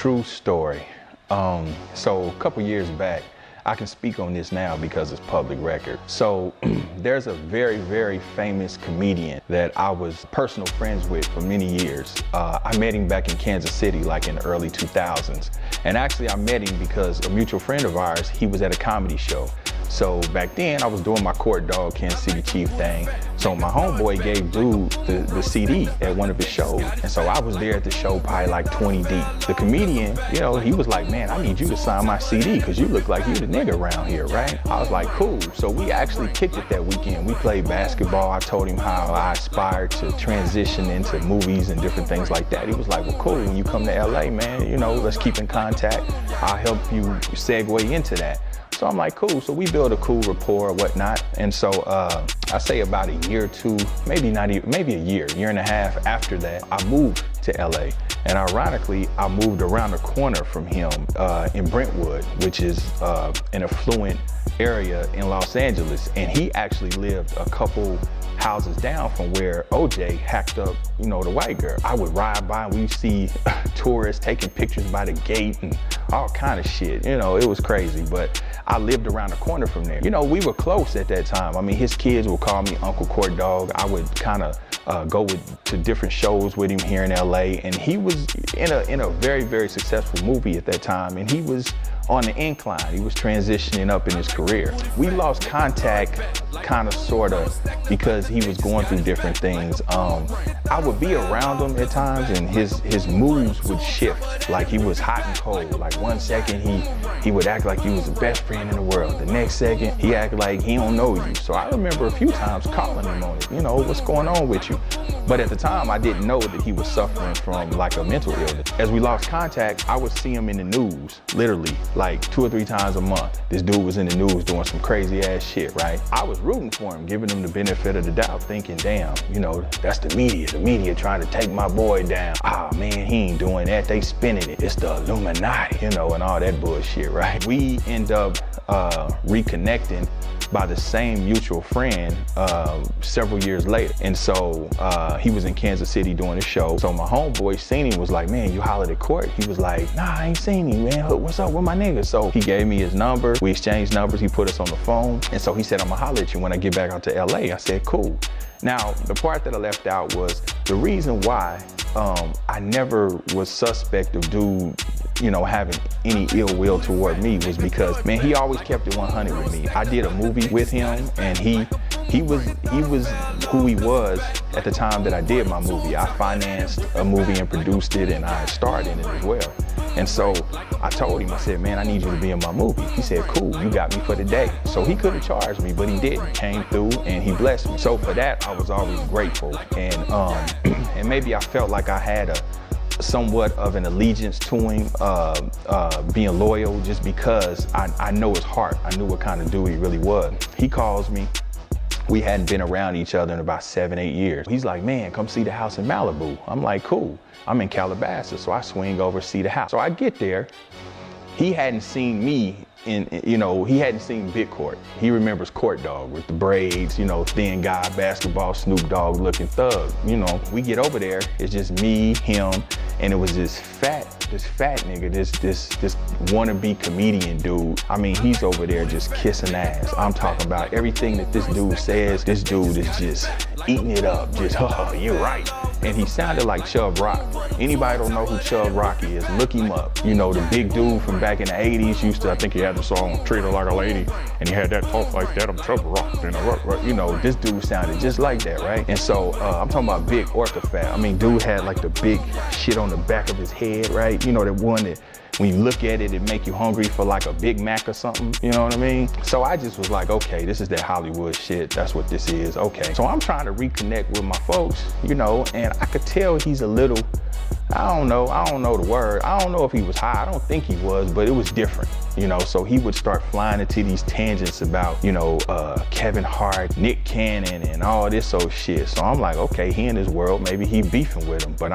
true story. So a couple years back, I can speak on this now because it's public record. So there's a very, very famous comedian that I was personal friends with for many years. I met him back in Kansas City, like in the early 2000s. And actually I met him because a mutual friend of ours, he was at a comedy show. So back then I was doing my Court Dog Kansas City Chief thing. So my homeboy gave dude the CD at one of his shows. And so I was there at the show probably like 20 deep. The comedian, you know, he was like, man, I need you to sign my CD because you look like you the nigga around here, right? I was like, cool. So we actually kicked it that weekend. We played basketball. I told him how I aspired to transition into movies and different things like that. He was like, well, cool, when you come to LA, man, you know, let's keep in contact. I'll help you segue into that. So I'm like, cool. So we build a cool rapport or whatnot. And so I say about a year or two, maybe not even, maybe a year and a half after that, I moved to LA. And ironically, I moved around the corner from him in Brentwood, which is an affluent area in Los Angeles. And he actually lived a couple houses down from where OJ hacked up, you know, the white girl. I would ride by and we'd see tourists taking pictures by the gate and all kind of shit. You know, it was crazy, but I lived around the corner from there. You know, we were close at that time. I mean, his kids would call me Uncle Court Dog. I would kind of go to different shows with him here in LA. And he was in a very, very successful movie at that time. And he was on the incline. He was transitioning up in his career. We lost contact kind of, sort of, because he was going through different things. I would be around him at times and his moves would shift. Like he was hot and cold. Like 1 second he would act like he was the best friend in the world. The next second he acted like he don't know you. So I remember a few times calling him on it. You know, what's going on with you? But at the time I didn't know that he was suffering from like a mental illness. As we lost contact, I would see him in the news, literally like 2 or 3 times a month. This dude was in the news doing some crazy ass shit, right? I was rooting for him, giving him the benefit of the doubt, thinking, damn, you know, that's the media trying to take my boy down. Ah, man, he ain't doing that. They spinning it. It's the Illuminati, you know, and all that bullshit, right? We end up reconnecting by the same mutual friend several years later. And so he was in Kansas City doing a show. So my homeboy seen him, was like, man, you hollered at Court? He was like, nah, I ain't seen him, man. What's up with my nigga? So he gave me his number. We exchanged numbers. He put us on the phone. And so he said, I'm gonna holler at you when I get back out to LA. I said, cool. Now, the part that I left out was the reason why I never was suspect of dude, you know, having any ill will toward me was because, man, he always kept it 100 with me. I did a movie with him and he was who he was at the time that I did my movie. I financed a movie and produced it and I starred in it as well. And so I told him, I said, man, I need you to be in my movie. He said, cool, you got me for the day. So he could have charged me, but he didn't. Came through and he blessed me. So for that, I was always grateful. And and maybe I felt like I had a somewhat of an allegiance to him, being loyal, just because I know his heart. I knew what kind of dude he really was. He calls me. We hadn't been around each other in about 7, 8 years. He's like, man, come see the house in Malibu. I'm like, cool. I'm in Calabasas, so I swing over, see the house. So I get there. He hadn't seen me he hadn't seen Big Court. He remembers Court Dog with the braids, you know, thin guy, basketball, Snoop Dogg looking thug. You know, we get over there, it's just me, him, and it was this fat nigga, this wannabe comedian dude. I mean, he's over there just kissing ass. I'm talking about everything that this dude says, this dude is just eating it up, just, oh, you're right. And he sounded like Chubb Rock. Anybody don't know who Chubb Rock is, look him up. You know, the big dude from back in the 80s used to, I think he had the song Treat Her Like a Lady, and he had that talk like that, I'm Chubb Rock, you know, this dude sounded just like that, right? And so I'm talking about big orca fat. I mean, dude had like the big shit on the back of his head, right? You know, the one that when you look at it, it make you hungry for like a Big Mac or something, you know what I mean? So I just was like, okay, this is that Hollywood shit. That's what this is, okay. So I'm trying to reconnect with my folks, you know, and I could tell he's a little, I don't know the word. I don't know if he was high. I don't think he was, but it was different, you know? So he would start flying into these tangents about, you know, Kevin Hart, Nick Cannon, and all this old shit. So I'm like, okay, he in his world, maybe he beefing with him. But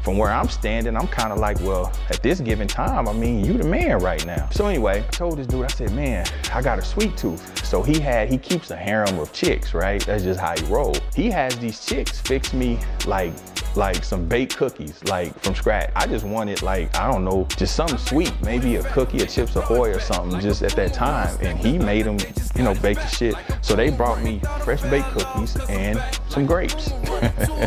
from where I'm standing, I'm kind of like, well, at this given time, I mean, you the man right now. So anyway, I told this dude, I said, man, I got a sweet tooth. So he keeps a harem of chicks, right? That's just how he rolls. He has these chicks fix me like like some baked cookies, like from scratch. I just wanted like, I don't know, just something sweet, maybe a cookie, a Chips Ahoy or something just at that time. And he made them, you know, bake the shit. So they brought me fresh baked cookies and some grapes.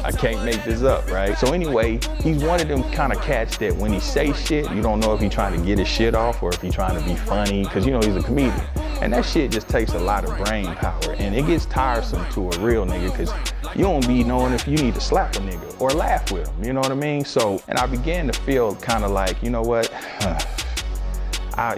I can't make this up, right? So anyway, he's one of them kind of cats that when he say shit, you don't know if he's trying to get his shit off or if he's trying to be funny, because you know he's a comedian. And that shit just takes a lot of brain power, and it gets tiresome to a real nigga, because you don't be knowing if you need to slap a nigga or laugh with him, you know what I mean? So, and I began to feel kind of like, you know what? I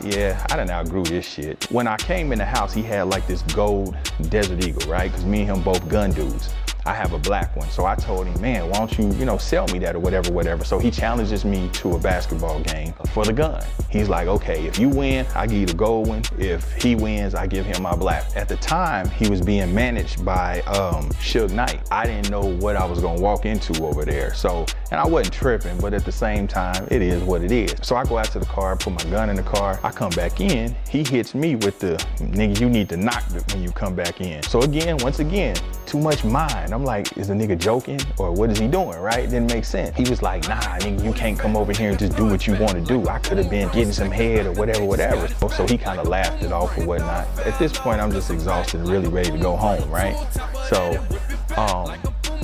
done outgrew this shit. When I came in the house, he had like this gold Desert Eagle, right? Because me and him both gun dudes. I have a black one. So I told him, man, why don't you, sell me that or whatever. So he challenges me to a basketball game for the gun. He's like, okay, if you win, I give you the gold one. If he wins, I give him my black. At the time, he was being managed by Suge Knight. I didn't know what I was gonna walk into over there. So, and I wasn't tripping, but at the same time, it is what it is. So I go out to the car, put my gun in the car. I come back in, he hits me with the, nigga, you need to knock it when you come back in. So again, once again, too much mind. I'm like, is the nigga joking or what is he doing, right? It didn't make sense. He was like, nah, nigga, you can't come over here and just do what you want to do. I could have been getting some head or whatever. So he kind of laughed it off or whatnot. At this point, I'm just exhausted and really ready to go home, right? So,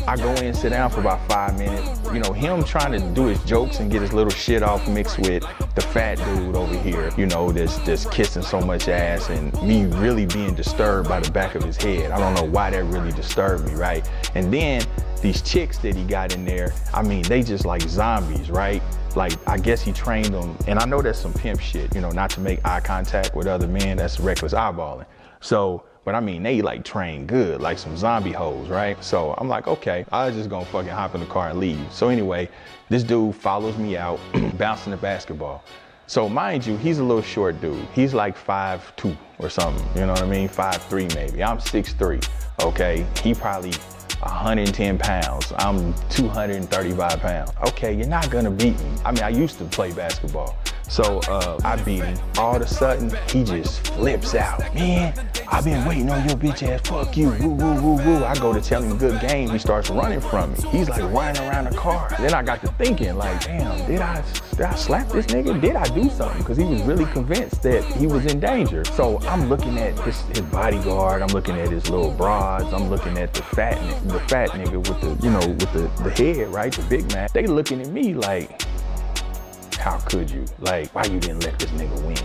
I go in, sit down for about 5 minutes. You know, him trying to do his jokes and get his little shit off mixed with the fat dude over here, that's just kissing so much ass, and me really being disturbed by the back of his head. I don't know why that really disturbed me, right? And then these chicks that he got in there, I mean, they just like zombies, right? Like, I guess he trained them, and I know that's some pimp shit, not to make eye contact with other men, that's reckless eyeballing. So, but I mean, they like train good, like some zombie hoes, right? So I'm like, okay, I was just gonna fucking hop in the car and leave. So anyway, this dude follows me out, bouncing the basketball. So mind you, he's a little short dude. He's like 5'2" or something, you know what I mean? 5'3" maybe. I'm 6'3", okay? He probably 110 pounds. I'm 235 pounds. Okay, you're not gonna beat me. I mean, I used to play basketball. So I beat him. All of a sudden, he just flips out. Man, I've been waiting on your bitch ass. Fuck you. Woo, woo, woo, woo. I go to tell him good game. He starts running from me. He's like running around the car. Then I got to thinking like, damn, did I slap this nigga? Did I do something? Because he was really convinced that he was in danger. So I'm looking at his bodyguard. I'm looking at his little broads. I'm looking at the fat nigga with the, the head, right? The Big Mac. They looking at me like, how could you? Like, why you didn't let this nigga win?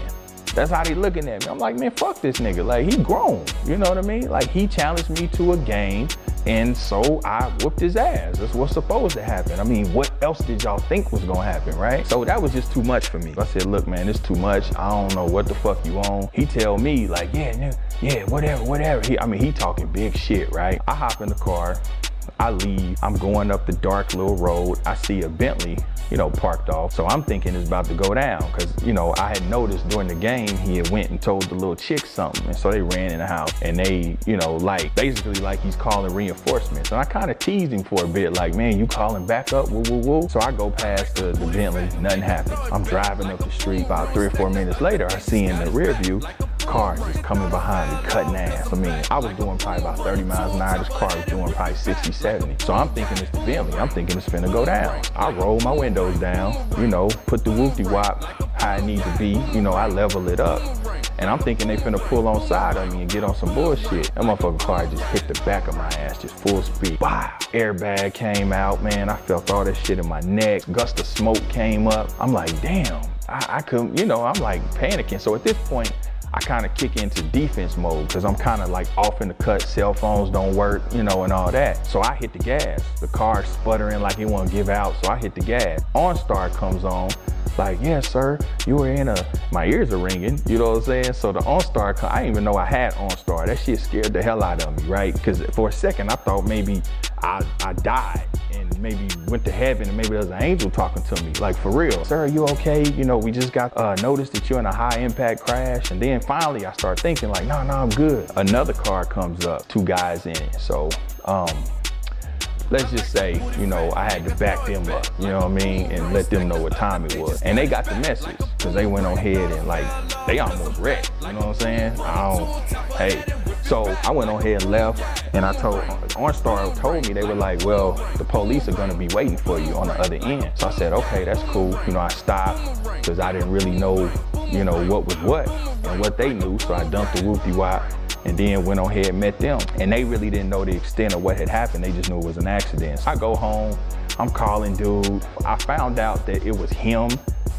That's how they looking at me. I'm like, man, fuck this nigga. Like, he grown, you know what I mean? Like, he challenged me to a game, and so I whooped his ass. That's what's supposed to happen. I mean, what else did y'all think was gonna happen, right? So that was just too much for me. I said, look, man, it's too much. I don't know what the fuck you on. He tell me, like, yeah, whatever. He talking big shit, right? I hop in the car, I leave. I'm going up the dark little road. I see a Bentley, parked off. So I'm thinking it's about to go down because, I had noticed during the game, he had went and told the little chick something. And so they ran in the house and they, basically like he's calling reinforcements. And I kind of teased him for a bit, like, man, you calling back up, woo, woo, woo. So I go past the Bentley, nothing happened. I'm driving up the street. About 3 or 4 minutes later, I see in the rear view, car just coming behind me, cutting ass. I mean, I was doing probably about 30 miles an hour. This car was doing probably 60, 70. So I'm thinking it's the Bentley. I'm thinking it's finna go down. I roll my windows down, put the whoop-de-wop how it needs to be. I level it up. And I'm thinking they finna pull on side of me and get on some bullshit. That motherfucking car just hit the back of my ass, just full speed. Wow. Airbag came out, man. I felt all that shit in my neck. Gust of smoke came up. I'm like, damn. I couldn't, I'm like panicking. So at this point, I kind of kick into defense mode because I'm kind of like off in the cut. Cell phones don't work, and all that. So I hit the gas. The car's sputtering like it won't give out. So I hit the gas. OnStar comes on. Like, yeah, sir, you were in my ears are ringing, you know what I'm saying? So the OnStar, I didn't even know I had OnStar. That shit scared the hell out of me, right? Because for a second, I thought maybe I died and maybe went to heaven and maybe there was an angel talking to me, like for real. Sir, are you okay? We just got notice that you're in a high impact crash. And then finally I start thinking like, no, I'm good. Another car comes up, 2 guys in it. So, let's just say, I had to back them up, and let them know what time it was. And they got the message, because they went on ahead and they almost wrecked, you know what I'm saying? So I went on ahead and left, and I told, OnStar told me, they were like, well, the police are gonna be waiting for you on the other end. So I said, okay, that's cool. You know, I stopped because I didn't really know, you know, what was what and what they knew. So I dumped the whoop-de-wop and then went on ahead and met them. And they really didn't know the extent of what had happened. They just knew it was an accident. So I go home, I'm calling dude. I found out that it was him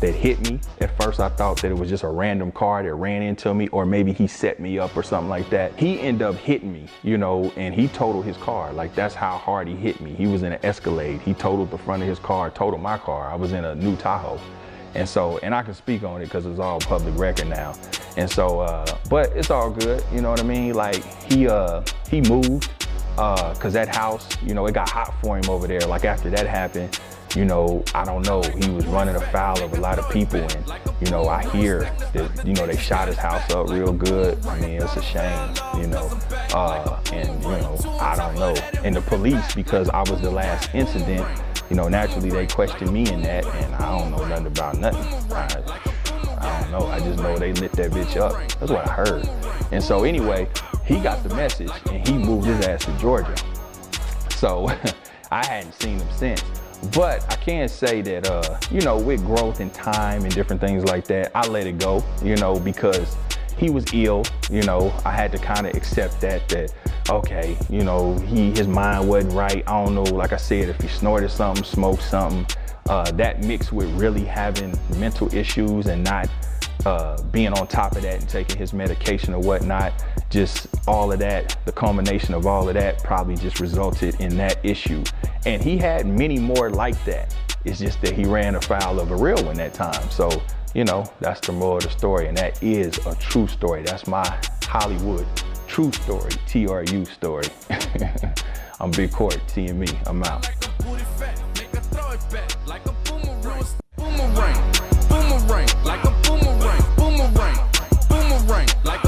that hit me. At first I thought that it was just a random car that ran into me, or maybe he set me up or something like that. He ended up hitting me, you know, and he totaled his car. Like, that's how hard he hit me. He was in an Escalade. He totaled the front of his car, totaled my car. I was in a new Tahoe. And so, and I can speak on it because it's all public record now. And so, but it's all good, you know what I mean? Like, he moved, cause that house, you know, it got hot for him over there. Like, after that happened, you know, I don't know, he was running afoul of a lot of people, and, you know, I hear that, you know, they shot his house up real good. I mean, it's a shame, you know, and, you know, I don't know. And the police, because I was the last incident, you know, naturally they questioned me in that, and I don't know nothing about nothing. I don't know, I just know they lit that bitch up. That's what I heard. And so anyway, he got the message and he moved his ass to Georgia. So I hadn't seen him since. But I can say that, you know, with growth and time and different things like that, I let it go, you know, because he was ill, you know. I had to kind of accept that, okay, you know, his mind wasn't right. I don't know, like I said, if he snorted something, smoked something, that mixed with really having mental issues and not being on top of that and taking his medication or whatnot, just all of that, the culmination of all of that probably just resulted in that issue. And he had many more like that. It's just that he ran afoul of a real one that time. So, you know, that's the moral of the story, and that is a true story. That's my Hollywood true story, TRU story. I'm Big Court, TME, I'm out. Boomerang, like a boomerang, like